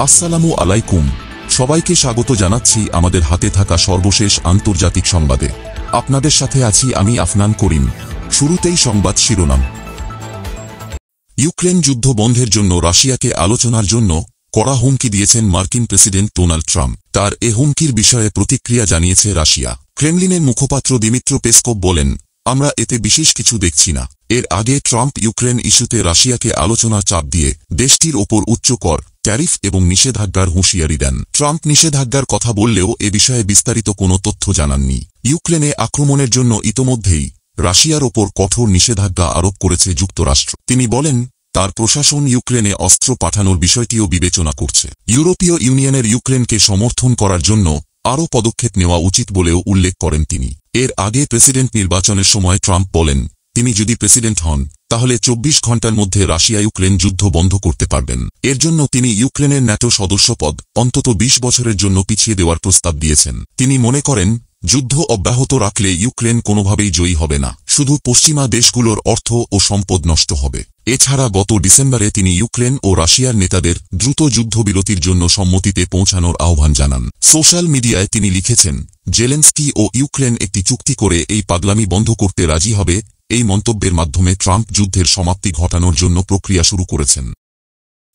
আসসালামু আলাইকুম। সবাইকে স্বাগত জানাচ্ছি আমাদের হাতে থাকা সর্বশেষ আন্তর্জাতিক সংবাদে। আপনাদের সাথে আছি আমি আফনান করিম। শুরুতেই সংবাদ শিরোনাম। ইউক্রেন যুদ্ধ বন্ধের জন্য রাশিয়াকে আলোচনার জন্য কড়া হুমকি দিয়েছেন মার্কিন প্রেসিডেন্ট ডোনাল্ড ট্রাম্প। তার এ হুমকির বিষয়ে প্রতিক্রিয়া জানিয়েছে রাশিয়া। ক্রেমলিনের মুখপাত্র দিমিত্র পেসকভ বলেন, আমরা এতে বিশেষ কিছু দেখছি না। এর আগে ট্রাম্প ইউক্রেন ইস্যুতে রাশিয়াকে আলোচনার চাপ দিয়ে দেশটির ওপর উচ্চ কর, ট্যারিফ এবং নিষেধাজ্ঞার হুঁশিয়ারি দেন। ট্রাম্প নিষেধাজ্ঞার কথা বললেও এ বিষয়ে বিস্তারিত কোনো তথ্য জানাননি। ইউক্রেনে আক্রমণের জন্য ইতোমধ্যেই রাশিয়ার ওপর কঠোর নিষেধাজ্ঞা আরোপ করেছে যুক্তরাষ্ট্র। তিনি বলেন, তার প্রশাসন ইউক্রেনে অস্ত্র পাঠানোর বিষয়টিও বিবেচনা করছে। ইউরোপীয় ইউনিয়নের ইউক্রেনকে সমর্থন করার জন্য আরও পদক্ষেপ নেওয়া উচিত বলেও উল্লেখ করেন তিনি। এর আগে প্রেসিডেন্ট নির্বাচনের সময় ট্রাম্প বলেন, তিনি যদি প্রেসিডেন্ট হন তাহলে 24 ঘণ্টার মধ্যে রাশিয়া ইউক্রেন যুদ্ধ বন্ধ করতে পারবেন। এর জন্য তিনি ইউক্রেনের ন্যাটো সদস্যপদ অন্তত 20 বছরের জন্য পিছিয়ে দেওয়ার প্রস্তাব দিয়েছেন। তিনি মনে করেন, যুদ্ধ অব্যাহত রাখলে ইউক্রেন কোনোভাবেই জয়ী হবে না, শুধু পশ্চিমা দেশগুলোর অর্থ ও সম্পদ নষ্ট হবে। এছাড়া গত ডিসেম্বরে তিনি ইউক্রেন ও রাশিয়ার নেতাদের দ্রুত যুদ্ধবিরতির জন্য সম্মতিতে পৌঁছানোর আহ্বান জানান। সোশ্যাল মিডিয়ায় তিনি লিখেছেন, জেলেনস্কি ও ইউক্রেন একটি চুক্তি করে এই পাগলামি বন্ধ করতে রাজি হবে। এই মন্তব্যের মাধ্যমে ট্রাম্প যুদ্ধের সমাপ্তি ঘটানোর জন্য প্রক্রিয়া শুরু করেছেন।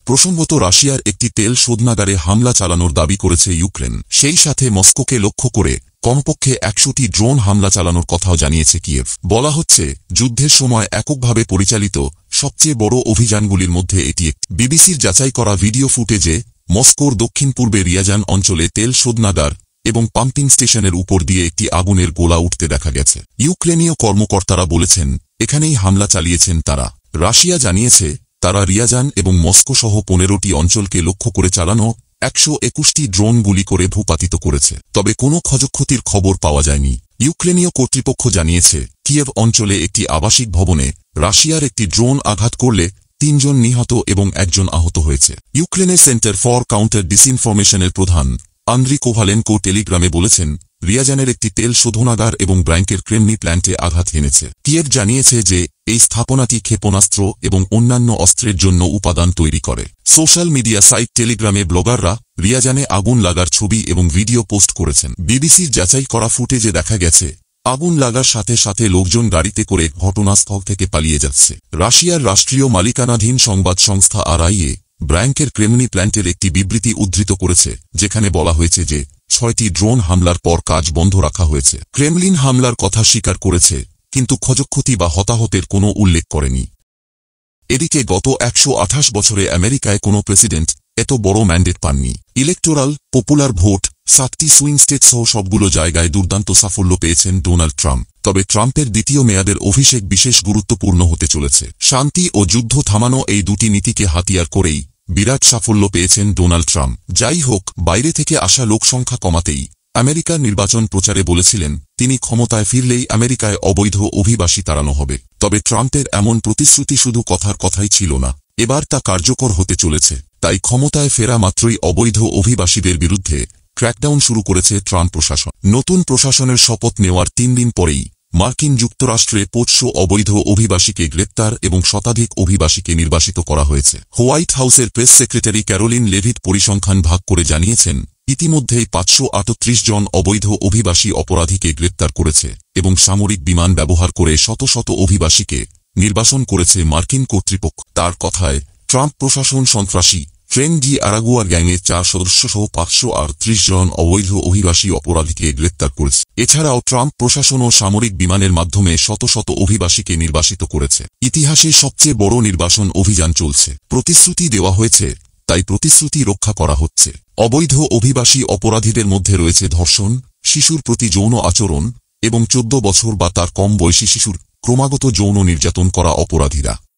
প্রসঙ্গত, রাশিয়ার একটি তেল শোধনাগারে হামলা চালানোর দাবি করেছে ইউক্রেন। সেই সাথে মস্কোকে লক্ষ্য করে কমপক্ষে 100টি ড্রোন হামলা চালানোর কথাও জানিয়েছে কিয়েভ। বলা হচ্ছে, যুদ্ধের সময় এককভাবে পরিচালিত সবচেয়ে বড় অভিযানগুলির মধ্যে এটি একটি। বিবিসির যাচাই করা ভিডিও ফুটেজে মস্কোর দক্ষিণ পূর্বে রিয়াজান অঞ্চলে তেল শোধনাগার এবং পাম্পিং স্টেশনের উপর দিয়ে একটি আগুনের গোলা উঠতে দেখা গেছে। ইউক্রেনীয় কর্মকর্তারা বলেছেন, এখানেই হামলা চালিয়েছেন তারা। রাশিয়া জানিয়েছে, তারা রিয়াজান এবং মস্কো সহ 15টি অঞ্চলকে লক্ষ্য করে চালানো 121টি ড্রোন গুলি করে ভূপাতিত করেছে। তবে কোনো ক্ষয়ক্ষতির খবর পাওয়া যায়নি। ইউক্রেনীয় কর্তৃপক্ষ জানিয়েছে, কিয়েভ অঞ্চলে একটি আবাসিক ভবনে রাশিয়ার একটি ড্রোন আঘাত করলে 3 জন নিহত এবং 1 জন আহত হয়েছে। ইউক্রেনের সেন্টার ফর কাউন্টার ডিসইনফরমেশনের প্রধান আন্দ্রি কোভালেনকো টেলিগ্রামে বলেছেন, রিয়াজানের একটি তেল শোধনাগার এবং ব্র্যাঙ্কের ক্রেমনি প্ল্যান্টে আঘাত হেনেছে। কিয়েভ জানিয়েছে যে এই স্থাপনাটি ক্ষেপণাস্ত্র এবং অন্যান্য অস্ত্রের জন্য উপাদান তৈরি করে। সোশ্যাল মিডিয়া সাইট টেলিগ্রামে ব্লগাররা রিয়াজানে আগুন লাগার ছবি এবং ভিডিও পোস্ট করেছেন। বিবিসির যাচাই করা ফুটেজে দেখা গেছে, আগুন লাগার সাথে সাথে লোকজন গাড়িতে করে ঘটনাস্থল থেকে পালিয়ে যাচ্ছে। রাশিয়ার রাষ্ট্রীয় মালিকানাধীন সংবাদ সংস্থা আরআইএ ব্র্যাঙ্কের ক্রেমনি প্ল্যান্টের একটি বিবৃতি উদ্ধৃত করেছে, যেখানে বলা হয়েছে যে 6টি ড্রোন হামলার পর কাজ বন্ধ রাখা হয়েছে। ক্রেমলিন হামলার কথা স্বীকার করেছে, কিন্তু ক্ষয়ক্ষতি বা হতাহতের কোনো উল্লেখ করেনি। এদিকে গত 128 বছরে আমেরিকায় কোনো প্রেসিডেন্ট এত বড় ম্যান্ডেট পাননি। ইলেকটোরাল পপুলার ভোট, 7টি সুইং স্টেট সহ সবগুলো জায়গায় দুর্দান্ত সাফল্য পেয়েছেন ডোনাল্ড ট্রাম্প। তবে ট্রাম্পের দ্বিতীয় মেয়াদের অভিষেক বিশেষ গুরুত্বপূর্ণ হতে চলেছে। শান্তি ও যুদ্ধ থামানো এই দুটি নীতিকে হাতিয়ার করেই বিরাট সাফল্য পেয়েছেন ডোনাল্ড ট্রাম্প। যাই হোক, বাইরে থেকে আসা লোকসংখ্যা কমাতেই আমেরিকার নির্বাচন প্রচারে বলেছিলেন, তিনি ক্ষমতায় ফিরলেই আমেরিকায় অবৈধ অভিবাসী তাড়ানো হবে। তবে ট্রাম্পের এমন প্রতিশ্রুতি শুধু কথার কথাই ছিল না, এবার তা কার্যকর হতে চলেছে। তাই ক্ষমতায় ফেরা মাত্রই অবৈধ অভিবাসীদের বিরুদ্ধে ক্র্যাকডাউন শুরু করেছে ট্রাম্প প্রশাসন। নতুন প্রশাসনের শপথ নেওয়ার 3 দিন পরেই মার্কিন যুক্তরাষ্ট্রে 500 অবৈধ অভিবাসীকে গ্রেপ্তার এবং শতাধিক অভিবাসীকে নির্বাসিত করা হয়েছে। হোয়াইট হাউসের প্রেস সেক্রেটারি ক্যারোলিন লেভিট পরিসংখ্যান ভাগ করে জানিয়েছেন, ইতিমধ্যেই 538 জন অবৈধ অভিবাসী অপরাধীকে গ্রেপ্তার করেছে এবং সামরিক বিমান ব্যবহার করে শত শত অভিবাসীকে নির্বাসন করেছে মার্কিন কর্তৃপক্ষ। তার কথায়, ট্রাম্প প্রশাসন সন্ত্রাসী ট্রেন ডি আরাগুয়া গ্যাংয়ের 4 সদস্য সহ 538 জন অবৈধ অভিবাসী অপরাধীকে গ্রেপ্তার করেছে। এছাড়াও ট্রাম্প প্রশাসন ও সামরিক বিমানের মাধ্যমে শত শত অভিবাসীকে নির্বাসিত করেছে। ইতিহাসে সবচেয়ে বড় নির্বাসন অভিযান চলছে। প্রতিশ্রুতি দেওয়া হয়েছে, তাই প্রতিশ্রুতি রক্ষা করা হচ্ছে। অবৈধ অভিবাসী অপরাধীদের মধ্যে রয়েছে ধর্ষণ, শিশুর প্রতি যৌন আচরণ এবং 14 বছর বা তার কম বয়সী শিশুর ক্রমাগত যৌন নির্যাতন করা অপরাধীরা।